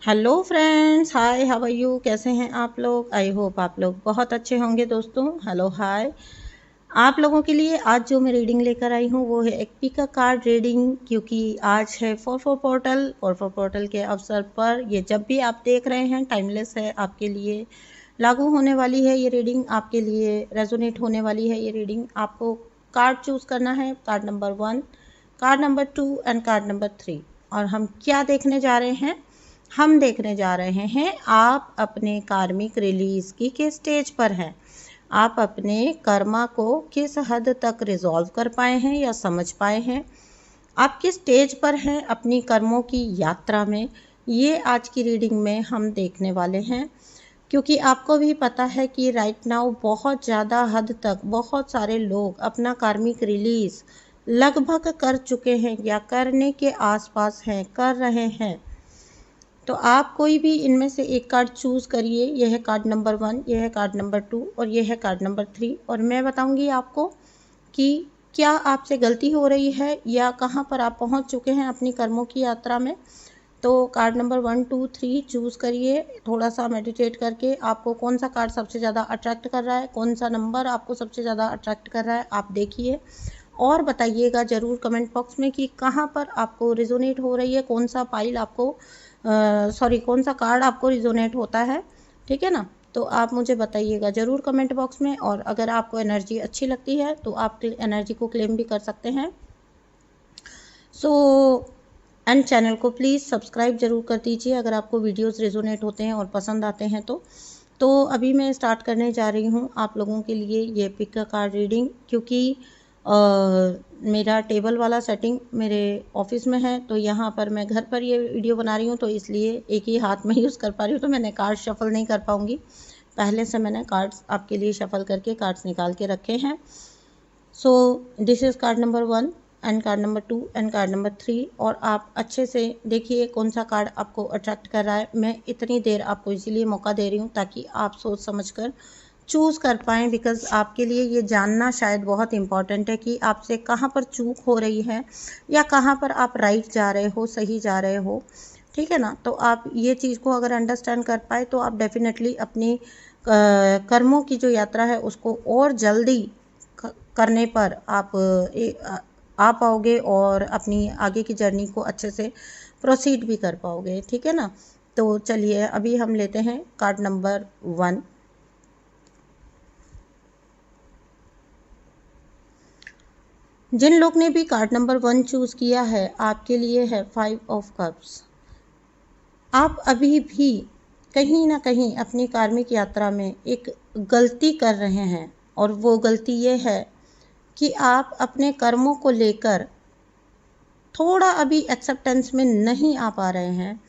Hello friends, hi, how are you? कैसे हैं आप लोग? आई होप आप लोग बहुत अच्छे होंगे दोस्तों। हेलो, हाय। आप लोगों के लिए आज जो मैं रीडिंग लेकर आई हूँ वो है एक पिका कार्ड रीडिंग, क्योंकि आज है 4/4 पोर्टल के अवसर पर। ये जब भी आप देख रहे हैं टाइमलेस है, आपके लिए लागू होने वाली है ये रीडिंग, आपके लिए रेजोनेट होने वाली है ये रीडिंग। आपको कार्ड चूज करना है, card number 1, card number 2 and card number 3। और हम क्या देखने जा रहे हैं? हम देखने जा रहे हैं आप अपने कार्मिक रिलीज की किस स्टेज पर हैं। आप अपने कर्मा को किस हद तक रिजॉल्व कर पाए हैं या समझ पाए हैं। आप किस स्टेज पर हैं अपनी कर्मों की यात्रा में, ये आज की रीडिंग में हम देखने वाले हैं। क्योंकि आपको भी पता है कि राइट नाउ बहुत ज़्यादा हद तक बहुत सारे लोग अपना कार्मिक रिलीज लगभग कर चुके हैं या करने के आसपास हैं, कर रहे हैं। तो आप कोई भी इनमें से एक कार्ड चूज़ करिए। यह है कार्ड नंबर 1, यह है कार्ड नंबर 2 और यह है कार्ड नंबर 3। और मैं बताऊंगी आपको कि क्या आपसे गलती हो रही है या कहाँ पर आप पहुँच चुके हैं अपनी कर्मों की यात्रा में। तो कार्ड नंबर 1, 2, 3 चूज़ करिए। थोड़ा सा मेडिटेट करके आपको कौन सा कार्ड सबसे ज़्यादा अट्रैक्ट कर रहा है, कौन सा नंबर आपको सबसे ज़्यादा अट्रैक्ट कर रहा है, आप देखिए और बताइएगा ज़रूर कमेंट बॉक्स में कि कहाँ पर आपको रिजोनेट हो रही है, कौन सा पाइल आपको कौन सा कार्ड आपको रिजोनेट होता है। ठीक है ना? तो आप मुझे बताइएगा ज़रूर कमेंट बॉक्स में। और अगर आपको एनर्जी अच्छी लगती है तो आप एनर्जी को क्लेम भी कर सकते हैं। एंड चैनल को प्लीज़ सब्सक्राइब ज़रूर कर दीजिए अगर आपको वीडियोस रेजोनेट होते हैं और पसंद आते हैं तो अभी मैं स्टार्ट करने जा रही हूँ आप लोगों के लिए ये पिक का कार्ड रीडिंग। क्योंकि मेरा टेबल वाला सेटिंग मेरे ऑफिस में है, तो यहाँ पर मैं घर पर ये वीडियो बना रही हूँ, तो इसलिए एक ही हाथ में यूज़ कर पा रही हूँ, तो मैंने कार्ड शफल नहीं कर पाऊँगी। पहले से मैंने कार्ड्स आपके लिए शफल करके कार्ड्स निकाल के रखे हैं। So this is card number 1 and card number 2 and card number 3। और आप अच्छे से देखिए कौन सा कार्ड आपको अट्रैक्ट कर रहा है। मैं इतनी देर आपको इसीलिए मौका दे रही हूँ ताकि आप सोच समझ कर चूज़ कर पाएँ, बिकॉज़ आपके लिए ये जानना शायद बहुत इम्पॉर्टेंट है कि आपसे कहाँ पर चूक हो रही है या कहाँ पर आप राइट जा रहे हो, सही जा रहे हो। ठीक है ना? तो आप ये चीज़ को अगर अंडरस्टैंड कर पाए तो आप डेफिनेटली अपनी कर्मों की जो यात्रा है उसको और जल्दी करने पर आ पाओगे और अपनी आगे की जर्नी को अच्छे से प्रोसीड भी कर पाओगे। ठीक है ना? तो चलिए अभी हम लेते हैं कार्ड नंबर 1। जिन लोग ने भी कार्ड नंबर 1 चूज़ किया है आपके लिए है 5 ऑफ कप्स। आप अभी भी कहीं ना कहीं अपनी कार्मिक यात्रा में एक गलती कर रहे हैं, और वो गलती ये है कि आप अपने कर्मों को लेकर थोड़ा अभी एक्सेप्टेंस में नहीं आ पा रहे हैं।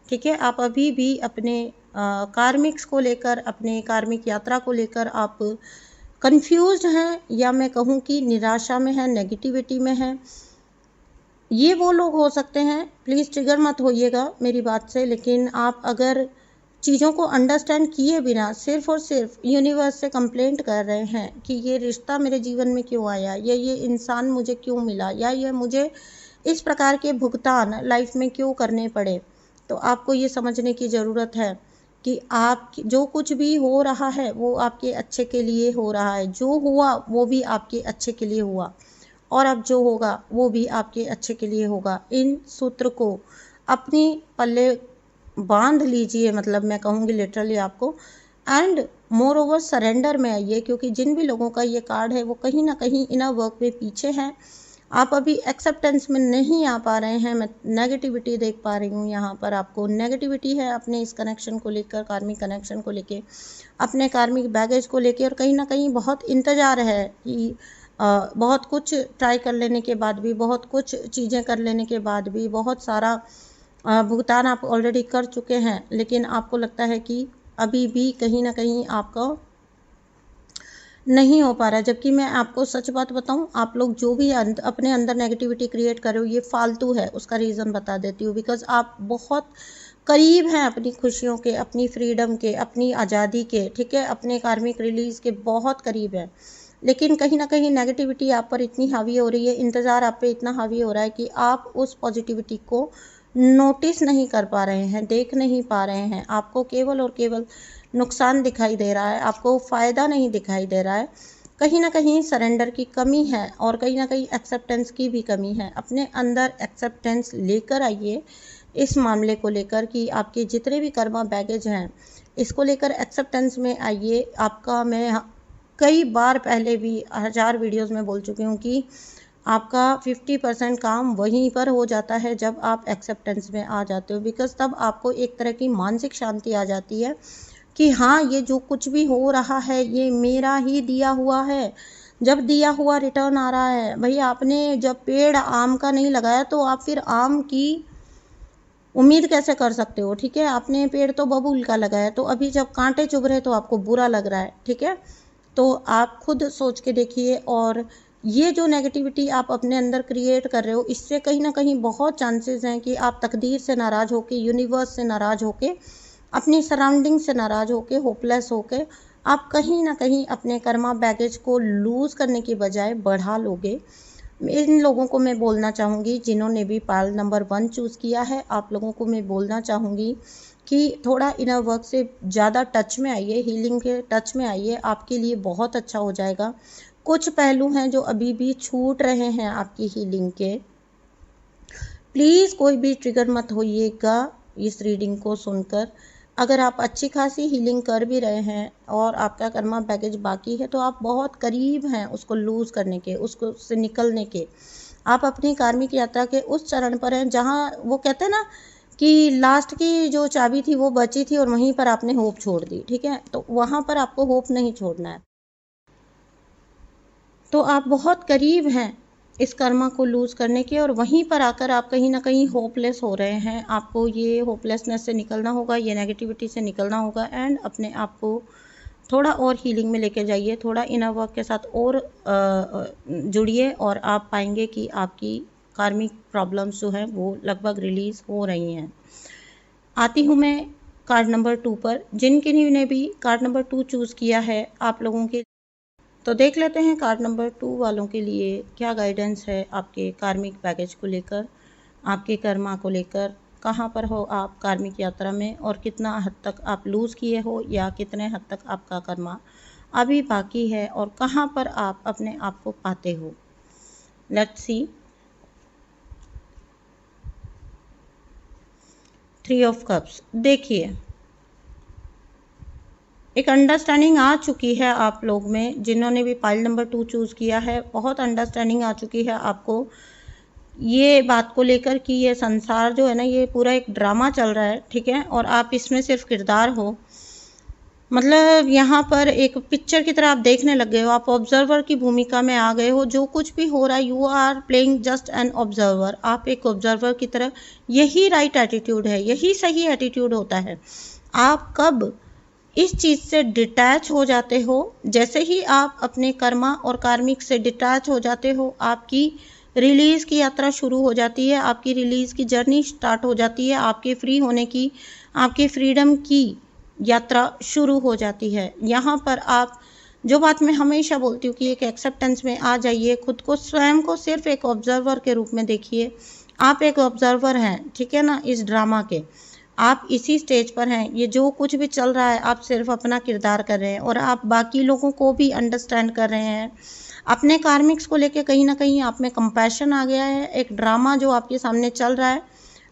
ठीक है? आप अभी भी अपने कार्मिक्स को लेकर, अपने कार्मिक यात्रा को लेकर आप कंफ्यूज्ड हैं, या मैं कहूँ कि निराशा में हैं, नेगेटिविटी में हैं। ये वो लोग हो सकते हैं, प्लीज़ ट्रिगर मत होइएगा मेरी बात से, लेकिन आप अगर चीज़ों को अंडरस्टैंड किए बिना सिर्फ़ और सिर्फ यूनिवर्स से कंप्लेंट कर रहे हैं कि ये रिश्ता मेरे जीवन में क्यों आया, या ये इंसान मुझे क्यों मिला, या ये मुझे इस प्रकार के भुगतान लाइफ में क्यों करने पड़े, तो आपको ये समझने की ज़रूरत है कि आप जो कुछ भी हो रहा है वो आपके अच्छे के लिए हो रहा है। जो हुआ वो भी आपके अच्छे के लिए हुआ, और अब जो होगा वो भी आपके अच्छे के लिए होगा। इन सूत्र को अपनी पल्ले बांध लीजिए, मतलब मैं कहूँगी लिटरली आपको। एंड मोर ओवर सरेंडर में आइए, क्योंकि जिन भी लोगों का ये कार्ड है वो कहीं ना कहीं इनर वर्क में पीछे हैं। आप अभी एक्सेप्टेंस में नहीं आ पा रहे हैं। मैं नेगेटिविटी देख पा रही हूँ यहाँ पर, आपको नेगेटिविटी है अपने इस कनेक्शन को लेकर, कार्मिक कनेक्शन को लेकर, अपने कार्मिक बैगेज को लेकर, और कहीं ना कहीं बहुत इंतज़ार है कि बहुत कुछ ट्राई कर लेने के बाद भी, बहुत कुछ चीज़ें कर लेने के बाद भी, बहुत सारा भुगतान आप ऑलरेडी कर चुके हैं, लेकिन आपको लगता है कि अभी भी कहीं ना कहीं आपका नहीं हो पा रहा है। जबकि मैं आपको सच बात बताऊं, आप लोग जो भी अपने अंदर नेगेटिविटी क्रिएट कर रहे हो ये फालतू है। उसका रीज़न बता देती हूँ। बिकॉज आप बहुत करीब हैं अपनी खुशियों के, अपनी फ्रीडम के, अपनी आज़ादी के। ठीक है? अपने कार्मिक रिलीज़ के बहुत करीब है, लेकिन कहीं ना कहीं नेगेटिविटी आप पर इतनी हावी हो रही है, इंतज़ार आप पे इतना हावी हो रहा है कि आप उस पॉजिटिविटी को नोटिस नहीं कर पा रहे हैं, देख नहीं पा रहे हैं। आपको केवल और केवल नुकसान दिखाई दे रहा है, आपको फ़ायदा नहीं दिखाई दे रहा है। कहीं ना कहीं सरेंडर की कमी है और कहीं ना कहीं एक्सेप्टेंस की भी कमी है। अपने अंदर एक्सेप्टेंस लेकर आइए इस मामले को लेकर कि आपके जितने भी कर्मा बैगेज हैं, इसको लेकर एक्सेप्टेंस में आइए। आपका मैं कई बार पहले भी 1000 वीडियोस में बोल चुकी हूँ कि आपका 50% काम वहीं पर हो जाता है जब आप एक्सेप्टेंस में आ जाते हो। बिकॉज तब आपको एक तरह की मानसिक शांति आ जाती है कि हाँ, ये जो कुछ भी हो रहा है ये मेरा ही दिया हुआ है। जब दिया हुआ रिटर्न आ रहा है, भाई आपने जब पेड़ आम का नहीं लगाया तो आप फिर आम की उम्मीद कैसे कर सकते हो? ठीक है, आपने पेड़ तो बबूल का लगाया, तो अभी जब कांटे चुभ रहे तो आपको बुरा लग रहा है। ठीक है, तो आप खुद सोच के देखिए। और ये जो नेगेटिविटी आप अपने अंदर क्रिएट कर रहे हो, इससे कहीं ना कहीं बहुत चांसेस हैं कि आप तकदीर से नाराज़ होके, यूनिवर्स से नाराज़ होके, अपनी सराउंडिंग से नाराज़ होके, होपलेस होके आप कहीं ना कहीं अपने कर्मा बैगेज को लूज़ करने की बजाय बढ़ा लोगे। इन लोगों को मैं बोलना चाहूँगी जिन्होंने भी पायल नंबर 1 चूज़ किया है, आप लोगों को मैं बोलना चाहूँगी कि थोड़ा इनर वर्क से ज़्यादा टच में आइए, हीलिंग के टच में आइए, आपके लिए बहुत अच्छा हो जाएगा। कुछ पहलू हैं जो अभी भी छूट रहे हैं आपकी हीलिंग के। प्लीज़ कोई भी ट्रिगर मत होइएगा इस रीडिंग को सुनकर। अगर आप अच्छी खासी हीलिंग कर भी रहे हैं और आपका कर्मा बैगेज बाकी है, तो आप बहुत करीब हैं उसको लूज़ करने के, उसको से निकलने के। आप अपनी कार्मिक यात्रा के उस चरण पर हैं जहाँ वो कहते हैं ना कि लास्ट की जो चाबी थी वो बची थी और वहीं पर आपने होप छोड़ दी। ठीक है, तो वहाँ पर आपको होप नहीं छोड़ना है। तो आप बहुत करीब हैं इस कर्मा को लूज़ करने के, और वहीं पर आकर आप कहीं ना कहीं होपलेस हो रहे हैं। आपको ये होपलेसनेस से निकलना होगा, ये नेगेटिविटी से निकलना होगा, एंड अपने आप को थोड़ा और हीलिंग में लेके जाइए, थोड़ा इनर वर्क के साथ और जुड़िए, और आप पाएंगे कि आपकी कार्मिक प्रॉब्लम्स जो हैं वो लगभग रिलीज़ हो रही हैं। आती हूँ मैं कार्ड नंबर 2 पर। जिन किन्हीं ने भी कार्ड नंबर 2 चूज़ किया है आप लोगों के, तो देख लेते हैं कार्ड नंबर 2 वालों के लिए क्या गाइडेंस है आपके कार्मिक बैगेज को लेकर, आपके कर्मा को लेकर। कहाँ पर हो आप कार्मिक यात्रा में, और कितना हद तक आप लूज़ किए हो या कितने हद तक आपका कर्मा अभी बाकी है, और कहाँ पर आप अपने आप को पाते हो। Let's see. 3 of cups. देखिए, एक अंडरस्टैंडिंग आ चुकी है आप लोग में, जिन्होंने भी पाइल नंबर 2 चूज़ किया है, बहुत अंडरस्टैंडिंग आ चुकी है आपको ये बात को लेकर कि ये संसार जो है ना, ये पूरा एक ड्रामा चल रहा है। ठीक है, और आप इसमें सिर्फ किरदार हो। मतलब यहाँ पर एक पिक्चर की तरह आप देखने लग गए हो, आप ऑब्जर्वर की भूमिका में आ गए हो। जो कुछ भी हो रहा है, you are playing just an observer. आप एक ऑब्जर्वर की तरह, यही राइट एटीट्यूड है, यही सही एटीट्यूड होता है। आप कब इस चीज़ से डिटैच हो जाते हो, जैसे ही आप अपने कर्मा और कार्मिक से डिटैच हो जाते हो, आपकी रिलीज़ की यात्रा शुरू हो जाती है, आपकी रिलीज़ की जर्नी स्टार्ट हो जाती है, आपके फ्री होने की, आपके फ्रीडम की यात्रा शुरू हो जाती है। यहाँ पर आप जो बात मैं हमेशा बोलती हूँ कि एक एक्सेप्टेंस में आ जाइए, खुद को, स्वयं को सिर्फ एक ऑब्जर्वर के रूप में देखिए। आप एक ऑब्जर्वर हैं, ठीक है ना, इस ड्रामा के। आप इसी स्टेज पर हैं, ये जो कुछ भी चल रहा है आप सिर्फ अपना किरदार कर रहे हैं, और आप बाकी लोगों को भी अंडरस्टैंड कर रहे हैं। अपने कार्मिक्स को लेके कहीं ना कहीं आप में कंपैशन आ गया है। एक ड्रामा जो आपके सामने चल रहा है,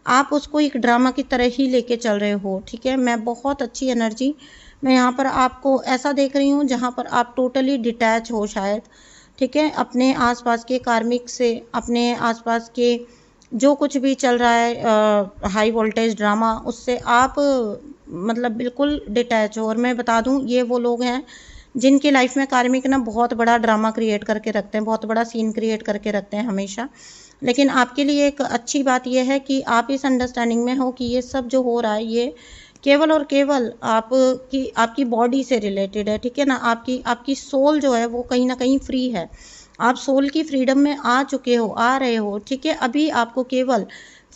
आप उसको एक ड्रामा की तरह ही लेके चल रहे हो। ठीक है, मैं बहुत अच्छी एनर्जी मैं यहाँ पर आपको ऐसा देख रही हूँ जहाँ पर आप टोटली डिटैच हो शायद। ठीक है, अपने आसपास के कार्मिक से, अपने आसपास के जो कुछ भी चल रहा है हाई वोल्टेज ड्रामा, उससे आप मतलब बिल्कुल डिटैच हो। और मैं बता दूं, ये वो लोग हैं जिनकी लाइफ में कार्मिक ना बहुत बड़ा ड्रामा क्रिएट करके रखते हैं, बहुत बड़ा सीन क्रिएट करके रखते हैं हमेशा। लेकिन आपके लिए एक अच्छी बात यह है कि आप इस अंडरस्टैंडिंग में हो कि ये सब जो हो रहा है ये केवल और केवल आपकी बॉडी से रिलेटेड है। ठीक है ना, आपकी सोल जो है वो कहीं ना कहीं फ्री है। आप सोल की फ्रीडम में आ चुके हो, आ रहे हो। ठीक है, अभी आपको केवल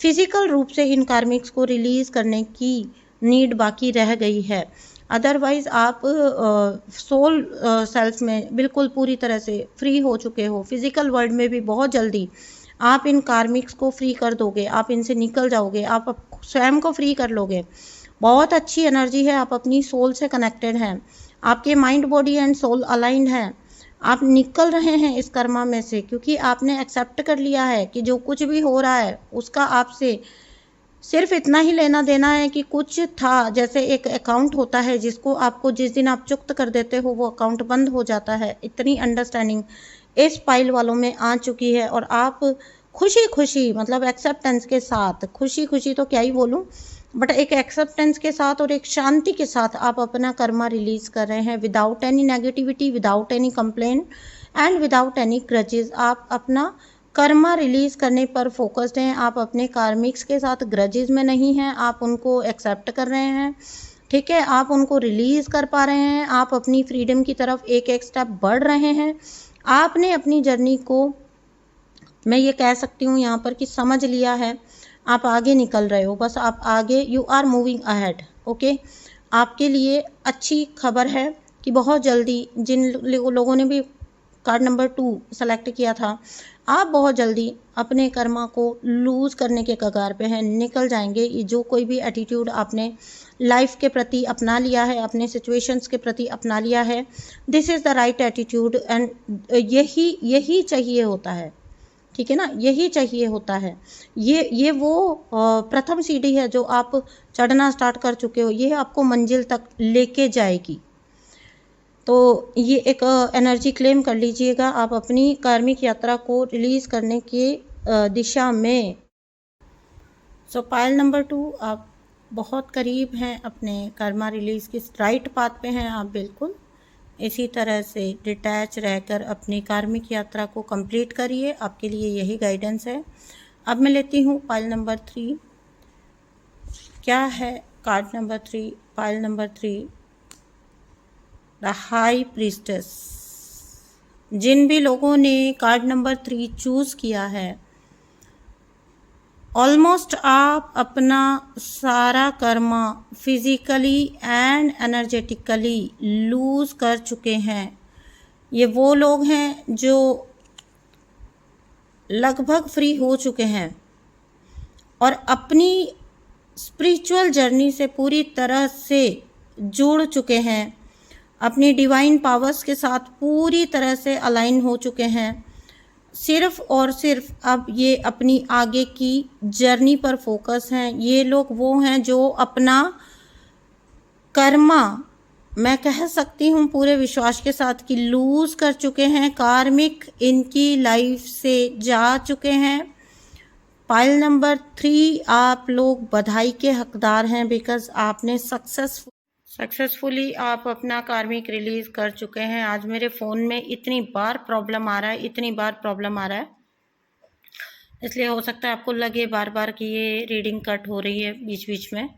फिजिकल रूप से इन कार्मिक्स को रिलीज करने की नीड बाकी रह गई है। अदरवाइज आप सोल सेल्फ में बिल्कुल पूरी तरह से फ्री हो चुके हो। फिजिकल वर्ल्ड में भी बहुत जल्दी आप इन कार्मिक्स को फ्री कर दोगे, आप इनसे निकल जाओगे, आप स्वयं को फ्री कर लोगे। बहुत अच्छी एनर्जी है, आप अपनी सोल से कनेक्टेड हैं, आपके mind body and soul aligned हैं, आप निकल रहे हैं इस कर्मा में से, क्योंकि आपने एक्सेप्ट कर लिया है कि जो कुछ भी हो रहा है उसका आपसे सिर्फ इतना ही लेना देना है कि कुछ था। जैसे एक अकाउंट होता है जिसको आपको जिस दिन आप चुक्त कर देते हो वो अकाउंट बंद हो जाता है, इतनी अंडरस्टैंडिंग इस पाइल वालों में आ चुकी है। और आप खुशी खुशी, मतलब एक्सेप्टेंस के साथ, खुशी खुशी तो क्या ही बोलूँ, बट एक एक्सेप्टेंस के साथ और एक शांति के साथ आप अपना कर्मा रिलीज कर रहे हैं, without any negativity, without any complain and without any grudges. आप अपना कर्मा रिलीज करने पर फोकस्ड हैं, आप अपने कार्मिक्स के साथ ग्रजेस में नहीं हैं, आप उनको एक्सेप्ट कर रहे हैं, ठीक है, आप उनको रिलीज कर पा रहे हैं, आप अपनी फ्रीडम की तरफ एक एक स्टेप बढ़ रहे हैं। आपने अपनी जर्नी को, मैं ये कह सकती हूँ यहाँ पर कि समझ लिया है, आप आगे निकल रहे हो, बस आप आगे, you are moving ahead. Okay, आपके लिए अच्छी खबर है कि बहुत जल्दी जिन लोगों ने भी कार्ड नंबर 2 सेलेक्ट किया था, आप बहुत जल्दी अपने कर्मा को लूज़ करने के कगार पे हैं, निकल जाएंगे। ये जो कोई भी एटीट्यूड आपने लाइफ के प्रति अपना लिया है, अपने सिचुएशंस के प्रति अपना लिया है, this is the right attitude and यही चाहिए होता है, ठीक है ना, यही चाहिए होता है। ये वो प्रथम सीढ़ी है जो आप चढ़ना स्टार्ट कर चुके हो, ये आपको मंजिल तक लेके जाएगी। तो ये एक एनर्जी क्लेम कर लीजिएगा आप अपनी कार्मिक यात्रा को रिलीज करने की दिशा में। सो पाइल नंबर 2, आप बहुत करीब हैं अपने कर्मा रिलीज के, राइट पाथ पे हैं आप बिल्कुल। इसी तरह से डिटैच रहकर अपनी कार्मिक यात्रा को कंप्लीट करिए, आपके लिए यही गाइडेंस है। अब मैं लेती हूँ पाइल नंबर 3। क्या है card number 3? Pile number 3, the high priestess. जिन भी लोगों ने कार्ड नंबर 3 चूज किया है, ऑलमोस्ट आप अपना सारा karma physically and energetically lose कर चुके हैं। ये वो लोग हैं जो लगभग फ्री हो चुके हैं और अपनी स्पिरिचुअल जर्नी से पूरी तरह से जुड़ चुके हैं, अपनी डिवाइन पावर्स के साथ पूरी तरह से अलाइन हो चुके हैं। सिर्फ और सिर्फ अब ये अपनी आगे की जर्नी पर फोकस हैं। ये लोग वो हैं जो अपना कर्मा, मैं कह सकती हूँ पूरे विश्वास के साथ कि लूज कर चुके हैं, कार्मिक इनकी लाइफ से जा चुके हैं। पाइल नंबर 3, आप लोग बधाई के हकदार हैं, बिकॉज आपने सक्सेसफुली आप अपना कार्मिक रिलीज कर चुके हैं। आज मेरे फ़ोन में इतनी बार प्रॉब्लम आ रहा है, इसलिए हो सकता है आपको लगे बार बार कि ये रीडिंग कट हो रही है बीच बीच में।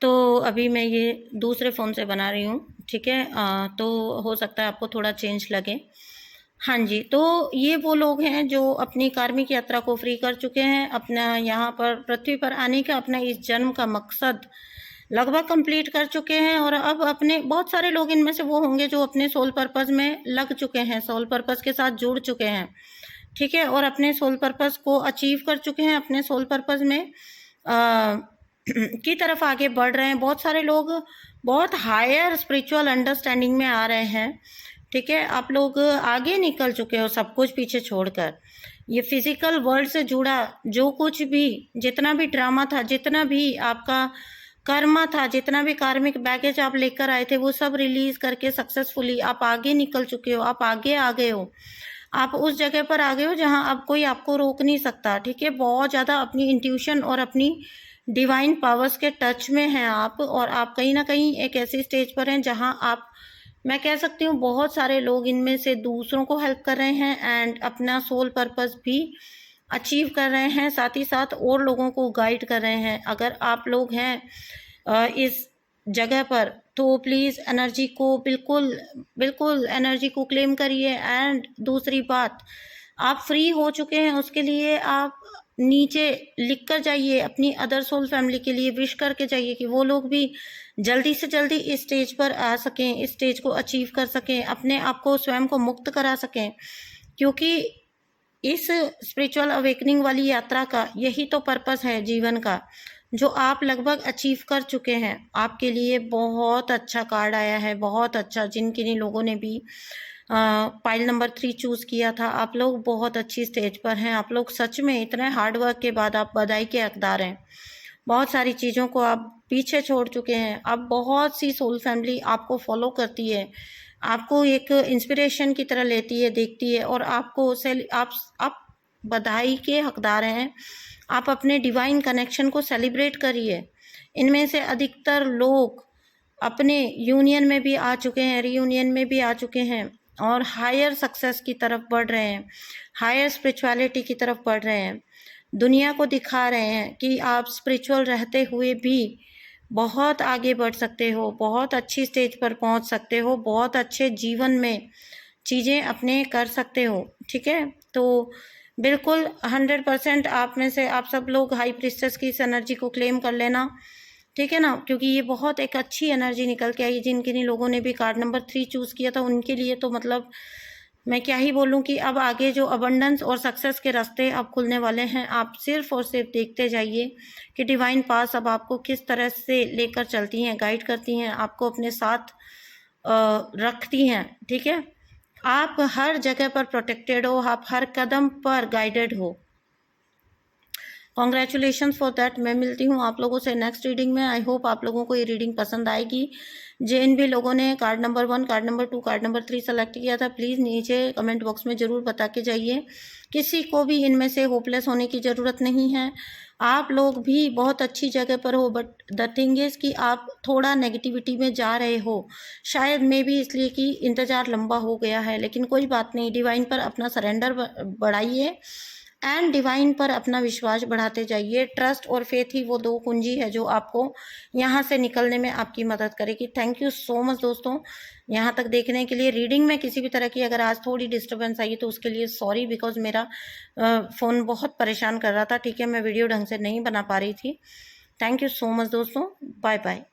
तो अभी मैं ये दूसरे फ़ोन से बना रही हूँ, ठीक है, तो हो सकता है आपको थोड़ा चेंज लगे। हाँ जी, तो ये वो लोग हैं जो अपनी कार्मिक यात्रा को फ्री कर चुके हैं, अपना यहाँ पर पृथ्वी पर आने का, अपना इस जन्म का मकसद लगभग कंप्लीट कर चुके हैं। और अब अपने, बहुत सारे लोग इनमें से वो होंगे जो अपने सोल पर्पस में लग चुके हैं, सोल पर्पस के साथ जुड़ चुके हैं, ठीक है, और अपने सोल पर्पस को अचीव कर चुके हैं, अपने सोल पर्पस में की तरफ आगे बढ़ रहे हैं। बहुत सारे लोग बहुत हायर स्पिरिचुअल अंडरस्टैंडिंग में आ रहे हैं, ठीक है, आप लोग आगे निकल चुके हो सब कुछ पीछे छोड़कर। ये फिजिकल वर्ल्ड से जुड़ा जो कुछ भी, जितना भी ड्रामा था, जितना भी आपका कर्मा था, जितना भी कार्मिक बैगेज आप लेकर आए थे, वो सब रिलीज करके सक्सेसफुली आप आगे निकल चुके हो, आप आगे आ गए हो, आप उस जगह पर आ गए हो जहां अब कोई आपको रोक नहीं सकता, ठीक है। बहुत ज़्यादा अपनी इंट्यूशन और अपनी डिवाइन पावर्स के टच में हैं आप, और आप कहीं ना कहीं एक ऐसी स्टेज पर हैं जहां आप, मैं कह सकती हूँ, बहुत सारे लोग इनमें से दूसरों को हेल्प कर रहे हैं एंड अपना सोल पर्पस भी अचीव कर रहे हैं, साथ ही साथ और लोगों को गाइड कर रहे हैं। अगर आप लोग हैं इस जगह पर, तो प्लीज़ एनर्जी को बिल्कुल एनर्जी को क्लेम करिए। एंड दूसरी बात, आप फ्री हो चुके हैं, उसके लिए आप नीचे लिख कर जाइए, अपनी अदर सोल फैमिली के लिए विश करके जाइए कि वो लोग भी जल्दी से जल्दी इस स्टेज पर आ सकें, इस स्टेज को अचीव कर सकें, अपने आप को, स्वयं को मुक्त करा सकें। क्योंकि इस स्पिरिचुअल अवेकनिंग वाली यात्रा का यही तो पर्पस है जीवन का, जो आप लगभग अचीव कर चुके हैं। आपके लिए बहुत अच्छा कार्ड आया है, बहुत अच्छा। जिन किन्हीं लोगों ने भी पाइल नंबर 3 चूज़ किया था, आप लोग बहुत अच्छी स्टेज पर हैं। आप लोग सच में इतने हार्ड वर्क के बाद आप बधाई के हकदार हैं। बहुत सारी चीज़ों को आप पीछे छोड़ चुके हैं। अब बहुत सी सोल फैमिली आपको फॉलो करती है, आपको एक इंस्पिरेशन की तरह लेती है, देखती है, और आपको आप बधाई के हकदार हैं। आप अपने डिवाइन कनेक्शन को सेलिब्रेट करिए। इनमें से अधिकतर लोग अपने यूनियन में भी आ चुके हैं, रीयूनियन में भी आ चुके हैं, और हायर सक्सेस की तरफ बढ़ रहे हैं, हायर स्पिरिचुअलिटी की तरफ बढ़ रहे हैं। दुनिया को दिखा रहे हैं कि आप स्पिरिचुअल रहते हुए भी बहुत आगे बढ़ सकते हो, बहुत अच्छी स्टेज पर पहुंच सकते हो, बहुत अच्छे जीवन में चीज़ें अपने कर सकते हो। ठीक है, तो बिल्कुल 100% आप में से आप सब लोग हाई प्रिस्टेस की इस एनर्जी को क्लेम कर लेना। ठीक है ना, क्योंकि ये बहुत एक अच्छी एनर्जी निकल के आई। जिन किन्हीं लोगों ने भी कार्ड नंबर 3 चूज़ किया था, उनके लिए तो मतलब मैं क्या ही बोलूं कि अब आगे जो अबंडेंस और सक्सेस के रास्ते अब खुलने वाले हैं। आप सिर्फ और सिर्फ देखते जाइए कि डिवाइन पास अब आपको किस तरह से लेकर चलती हैं, गाइड करती हैं, आपको अपने साथ रखती हैं। ठीक है, आप हर जगह पर प्रोटेक्टेड हो, आप हर कदम पर गाइडेड हो। Congratulation for that. मैं मिलती हूँ आप लोगों से नेक्स्ट रीडिंग में। आई होप आप लोगों को ये रीडिंग पसंद आएगी। जिन भी लोगों ने card number 1, card number 2, card number 3 select किया था, प्लीज़ नीचे कमेंट बॉक्स में ज़रूर बता के जाइए। किसी को भी इनमें से होपलेस होने की ज़रूरत नहीं है। आप लोग भी बहुत अच्छी जगह पर हो, बट द थिंग इज़ कि आप थोड़ा नेगेटिविटी में जा रहे हो, शायद मे भी इसलिए कि इंतज़ार लंबा हो गया है। लेकिन कोई बात नहीं, डिवाइन पर अपना सरेंडर बढ़ाइए एंड डिवाइन पर अपना विश्वास बढ़ाते जाइए। ट्रस्ट और फेथ ही वो दो कुंजी है जो आपको यहाँ से निकलने में आपकी मदद करेगी। थैंक यू सो मच दोस्तों, यहाँ तक देखने के लिए। रीडिंग में किसी भी तरह की अगर आज थोड़ी डिस्टर्बेंस आई तो उसके लिए सॉरी, बिकॉज मेरा फ़ोन बहुत परेशान कर रहा था। ठीक है, मैं वीडियो ढंग से नहीं बना पा रही थी। थैंक यू सो मच दोस्तों, बाय बाय।